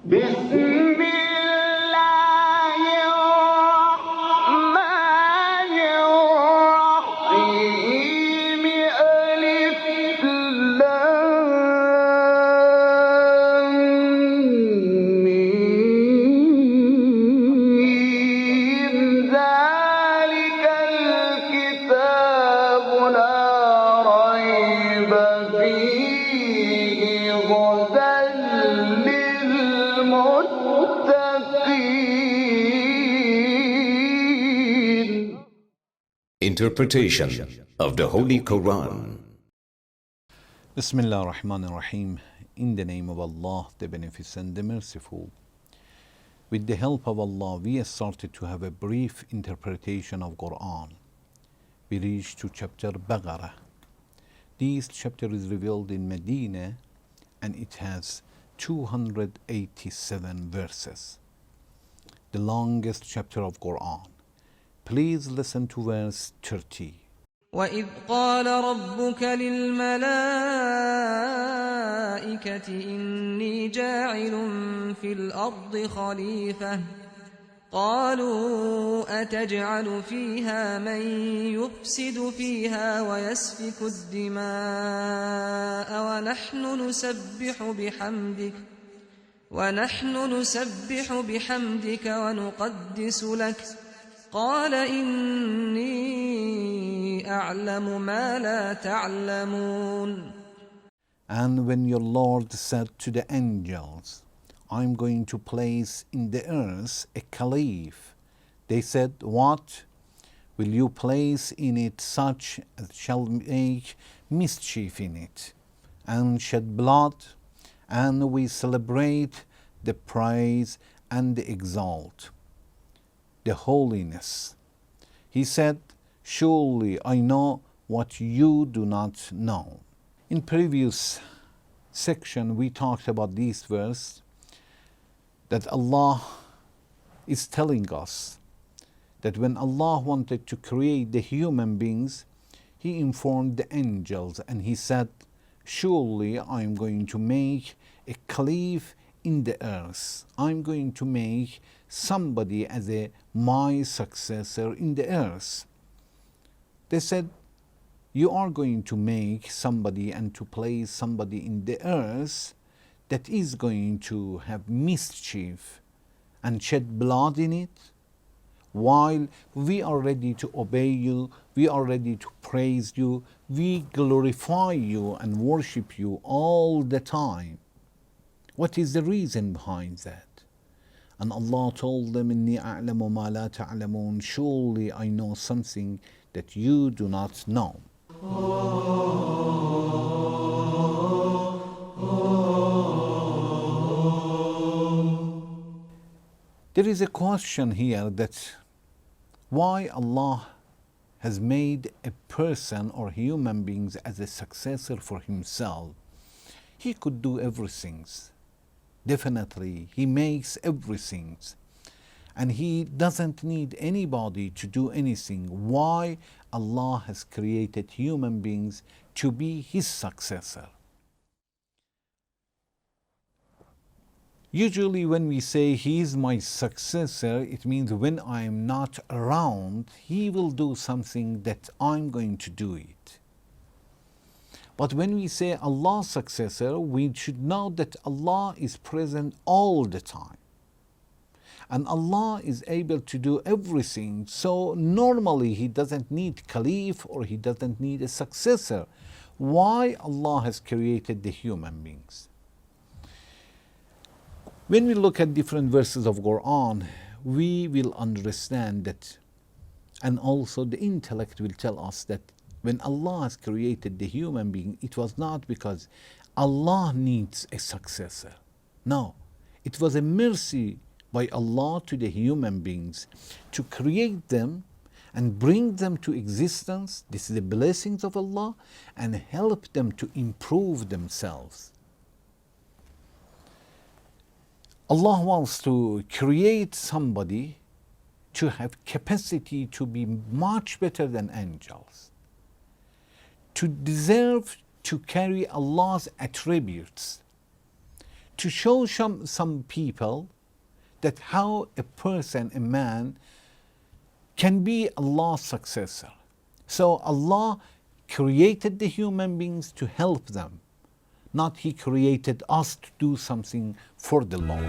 بسم الله الرحمن الرحيم ألف لام ميم ذلك الكتاب لا ريب فيه هدى للمتقين. Interpretation of the Holy Quran. Bismillah ar-Rahman ar-Rahim. In the name of Allah, the Beneficent, the Merciful. With the help of Allah, we have started to have a brief interpretation of Quran. We reached to chapter Baqara. This chapter is revealed in Medina and it has 287 verses. The longest chapter of Quran. Please listen to verse 30. وَإِذْ قَالَ رَبُّكَ لِلْمَلَائِكَةِ إِنِّي جَاعِلٌ فِي الْأَرْضِ خَلِيفَةً قَالُوا أَتَجْعَلُ فِيهَا مَن يُفْسِدُ فِيهَا وَيَسْفِكُ الدِّمَاءَ ونحن نسبح بحمدك ونقدس لك قال إني أعلم ما لا تعلمون. And when your Lord said to the angels, I'm going to place in the earth a caliph, they said, what? Will you place in it such as shall make mischief in it, and shed blood? And we celebrate the praise and the exalt, the holiness. He said, surely I know what you do not know. In previous section we talked about this verse, that Allah is telling us that when Allah wanted to create the human beings, He informed the angels and He said, surely I am going to make a caliph in the earth. I'm going to make somebody as my successor in the earth. They said, you are going to make somebody and to place somebody in the earth that is going to have mischief and shed blood in it, while we are ready to obey you, we are ready to praise you, we glorify you and worship you all the time. What is the reason behind that? And Allah told them, إِنِّي أَعْلَمُ مَا لَا تَعْلَمُونَ, surely I know something that you do not know. There is a question here that why Allah has made a person or human beings as a successor for Himself. He could do everything. Definitely, He makes everything. And He doesn't need anybody to do anything. Why Allah has created human beings to be His successor? Usually when we say He is my successor, it means when I am not around, He will do something that I'm going to do it. But when we say Allah's successor, we should know that Allah is present all the time. And Allah is able to do everything. So normally He doesn't need caliph or He doesn't need a successor. Why Allah has created the human beings? When we look at different verses of Quran, we will understand that, and also the intellect will tell us that when Allah has created the human being, it was not because Allah needs a successor. No, it was a mercy by Allah to the human beings to create them and bring them to existence. This is the blessings of Allah, and help them to improve themselves. Allah wants to create somebody to have capacity to be much better than angels, to deserve to carry Allah's attributes, to show some people that how a person, a man, can be Allah's successor. So Allah created the human beings to help them, not He created us to do something for the Lord.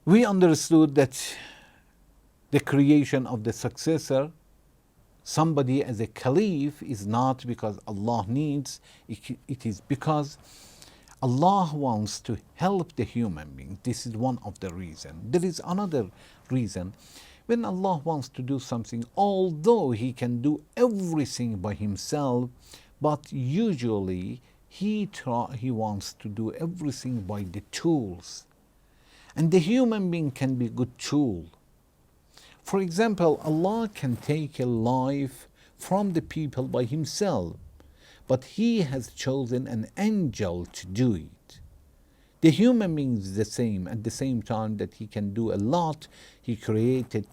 We understood that the creation of the successor, somebody as a caliph, is not because Allah needs, it is because Allah wants to help the human being. This is one of the reasons. There is another reason. When Allah wants to do something, although He can do everything by Himself, but usually He wants to do everything by the tools. And the human being can be a good tool. For example, Allah can take a life from the people by Himself, but He has chosen an angel to do it. The human being is the same. At the same time that He can do a lot, He created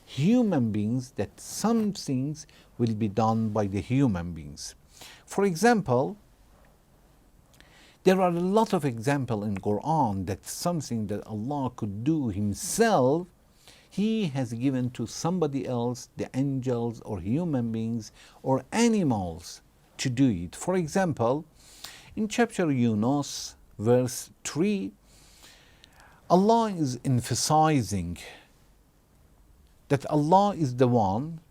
human beings that some things will be done by the human beings. For example, there are a lot of examples in Quran that something that Allah could do Himself, He has given to somebody else, the angels or human beings or animals, to do it. For example, in chapter Yunus, verse 3, Allah is emphasizing that Allah is the one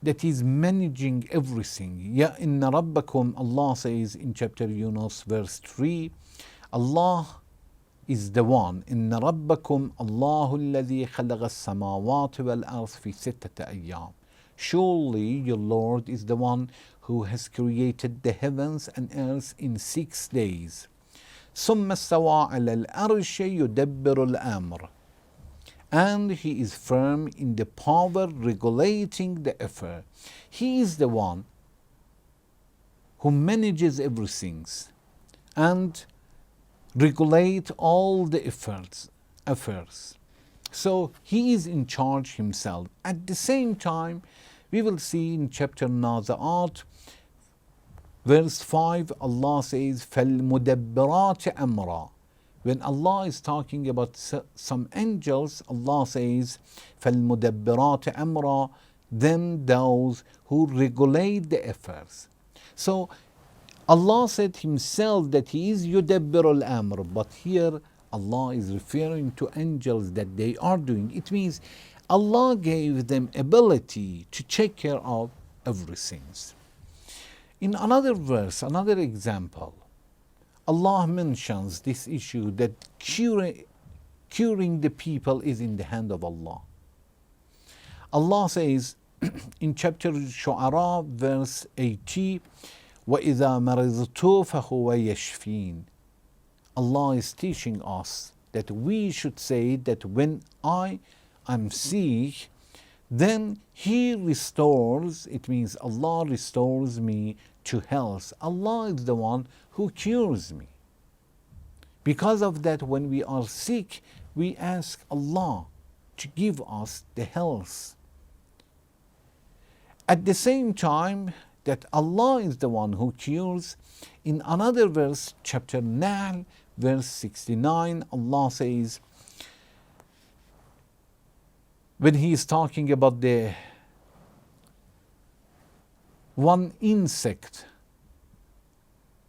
that is managing everything. Ya inna rabbakum, Allah says in chapter Yunus, verse 3, Allah is the one. Inna rabbakum Allahu alladhi khalaqa as-samawati wal ard fi sittati ayyam. Surely your Lord is the one who has created the heavens and earth in 6 days. ثم استوى على العرش يدبر الأمر. And He is firm in the power regulating the affair. He is the one who manages everything and regulate all the affairs. So He is in charge Himself. At the same time, we will see in chapter Nazi'at, verse 5, Allah says, فَالْمُدَبِّرَاتِ أَمْرًا. When Allah is talking about some angels, Allah says, فَالْمُدَبِّرَاتِ أَمْرًا, them those who regulate the affairs. So Allah said Himself that He is يُدَبِّرُ الْأَمْرِ, but here Allah is referring to angels that they are doing. It means Allah gave them ability to take care of everything. In another verse, another example, Allah mentions this issue that curing the people is in the hand of Allah. Allah says in chapter Shu'ara, verse 80, وَإِذَا مَرِضْتُ فَهُوَ يَشْفِينَ. Allah is teaching us that we should say that when I am sick, then He restores, it means Allah restores me to health. Allah is the one who cures me. Because of that, when we are sick, we ask Allah to give us the health. At the same time that Allah is the one who cures, in another verse, chapter Nahl, verse 69, Allah says, when He is talking about the one insect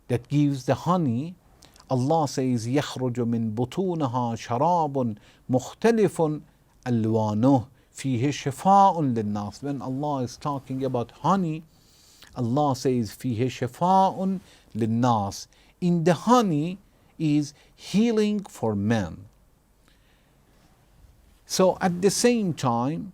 that gives the honey, Allah says, يَخْرُجُ مِن بُطُونَهَا شَرَابٌ مُخْتَلِفٌ أَلْوَانُهُ فِيهِ شِفَاءٌ لِلنَّاسِ. When Allah is talking about honey, Allah says, فِيهِ شِفَاءٌ لِلنَّاسِ. In the honey is healing for men. So at the same time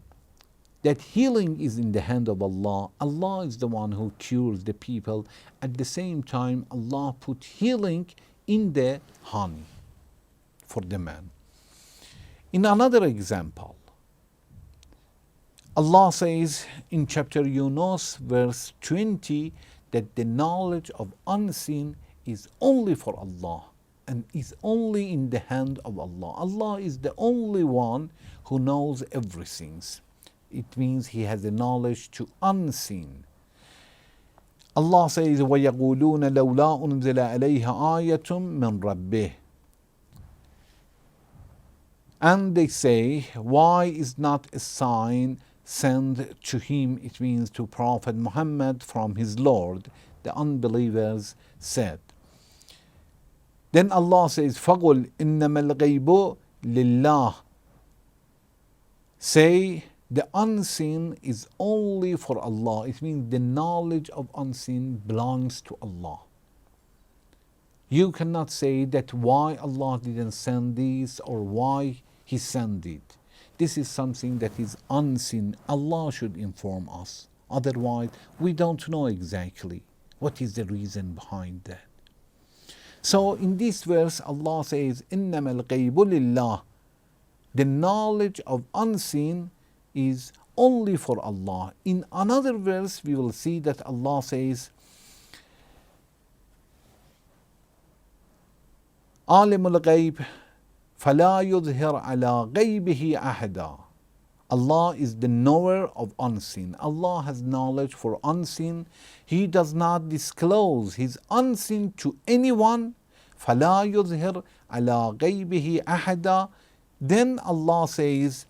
that healing is in the hand of Allah, Allah is the one who cures the people. At the same time, Allah put healing in the honey for the man. In another example, Allah says in chapter Yunus, verse 20, that the knowledge of unseen is only for Allah. and is only in the hand of Allah. Allah is the only one who knows everything. It means He has a knowledge to unseen. Allah says, وَيَقُولُونَ لَوْلَا أُنزِلَ عَلَيْهَا آيَةٌ مِّن رَبِّهِ. And they say, why is not a sign sent to him? It means to Prophet Muhammad from his Lord. The unbelievers said. Then Allah says, فَقُلْ إِنَّمَا الْغَيْبُ لِلَّهِ. Say, the unseen is only for Allah. It means the knowledge of unseen belongs to Allah. You cannot say that why Allah didn't send this or why He sent it. This is something that is unseen. Allah should inform us. Otherwise, we don't know exactly what is the reason behind that. So in this verse, Allah says, إِنَّمَا الْغَيْبُ لِلَّهِ. The knowledge of unseen is only for Allah. In another verse, we will see that Allah says, عالم الغيب فلا يظهر على غيبه أحدا. Allah is the knower of unseen. Allah has knowledge for unseen. He does not disclose His unseen to anyone. فلا يظهر على غيبه أحدا. Then Allah says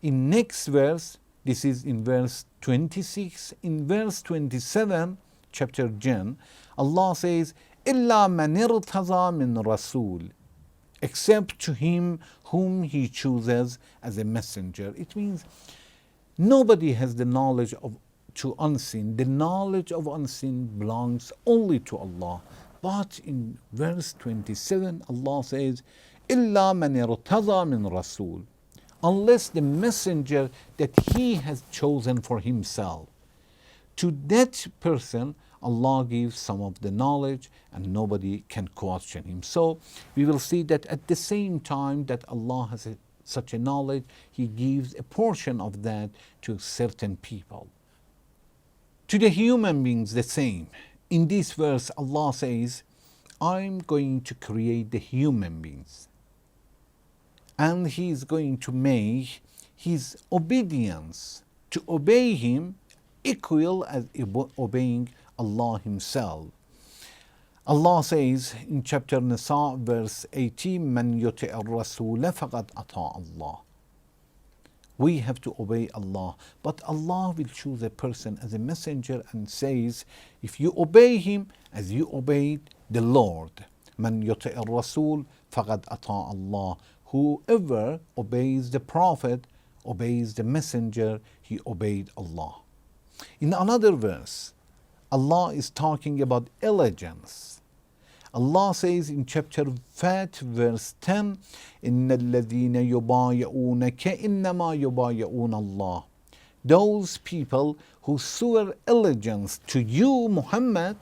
in next verse, this is in verse 26, in verse 27, chapter Jinn, Allah says, إِلَّا مَنِ ارْتَضَى مِنْ رَسُولٍ. Except to him whom He chooses as a messenger. It means nobody has the knowledge of to unseen. The knowledge of unseen belongs only to Allah. But in verse 27, Allah says, إِلَّا مَنِ ارْتَضَى مِنْ رَسُولٍ. Unless the messenger that He has chosen for Himself. To that person, Allah gives some of the knowledge and nobody can question Him. So we will see that at the same time that Allah has such a knowledge, He gives a portion of that to certain people. To the human beings, the same. In this verse, Allah says, I'm going to create the human beings. And He is going to make His obedience to obey Him equal as obeying Allah Himself. Allah says in chapter Nisa, verse 18, مَنْ يُطِعِ الرَّسُولَ فَقَدْ أَطَاعَ اللَّهِ. We have to obey Allah, but Allah will choose a person as a messenger and says, if you obey Him as you obeyed the Lord, مَنْ يُطِعِ الرَّسُولَ فَقَدْ أَطَاعَ اللَّهِ. Whoever obeys the Prophet, obeys the messenger, he obeyed Allah. In another verse, Allah is talking about allegiance. Allah says in chapter Fat, verse 10, إِنَّ الَّذِينَ يُبَايِعُونَكَ إِنَّمَا يُبَايِعُونَ اللَّهِ. Those people who swear allegiance to you, Muhammad,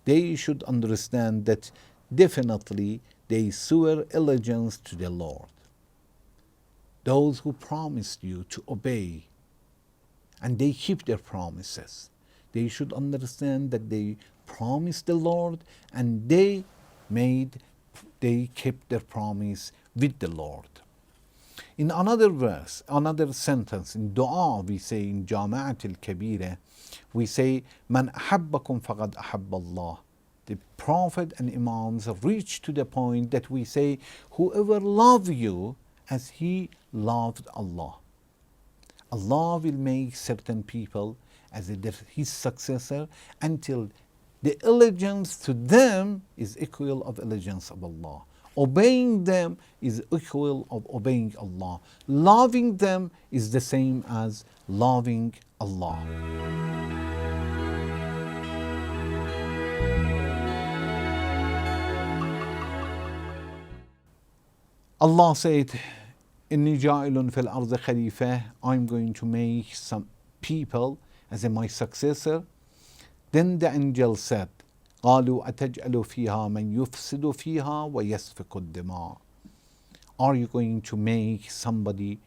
they should understand that definitely they swear allegiance to the Lord. Those who promised you to obey, and they keep their promises. They should understand that they promised the Lord and they kept their promise with the Lord. In another verse, another sentence, in dua we say in Jama'at al-Kabira, we say, Man ahabbakum faqad ahabba Allah. The Prophet and Imams reach to the point that we say, whoever loves you as he loved Allah. Allah will make certain people as His successor until the allegiance to them is equal of allegiance of Allah. Obeying them is equal of obeying Allah. Loving them is the same as loving Allah. Allah said, إِنِّي جَاعِلٌ فِي الْأَرْضِ خَلِيفَةً. I'm going to make some people as my successor. Then the angel said, قَالُوا أَتَجْعَلُ فِيهَا مَنْ يُفْسِدُ فِيهَا وَيَسْفِكُ الدِّمَاءَ. Are you going to make somebody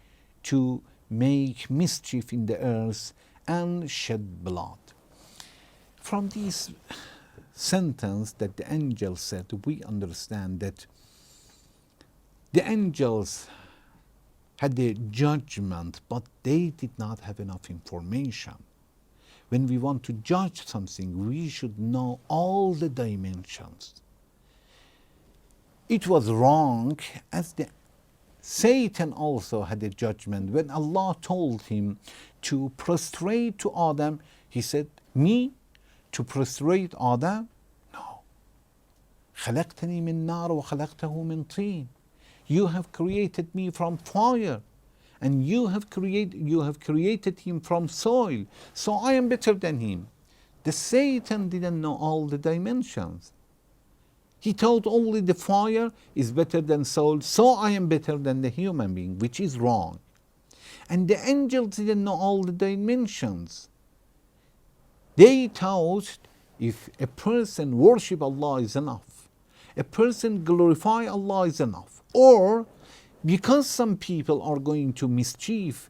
to make mischief in the earth and shed blood? From these sentence that the angel said, we understand that the angels had a judgment, but they did not have enough information. When we want to judge something, we should know all the dimensions. It was wrong, as the Satan also had a judgment. When Allah told him to prostrate to Adam, he said, me to prostrate Adam? No. خلقتني من نار وخلقته من طين. You have created me from fire, and you have created him from soil. So I am better than him. The Satan didn't know all the dimensions. He thought only the fire is better than soil, so I am better than the human being, which is wrong. And the angels didn't know all the dimensions. They thought if a person worship Allah is enough, a person glorify Allah is enough, or because some people are going to mischief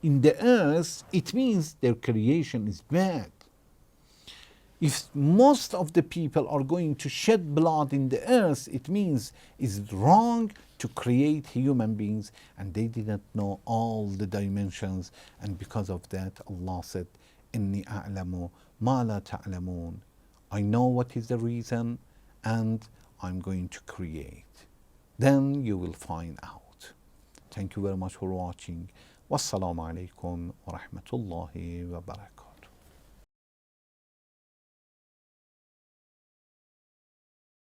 in the earth, it means their creation is bad. If most of the people are going to shed blood in the earth, it means it's wrong to create human beings, and they didn't know all the dimensions, and because of that Allah said, إِنِّي أَعْلَمُ مَا لَا تَعْلَمُونَ. I know what is the reason, and I'm going to create. Then you will find out. Thank you very much for watching. Wassalamu alaikum wa rahmatullahi wa barakatuh.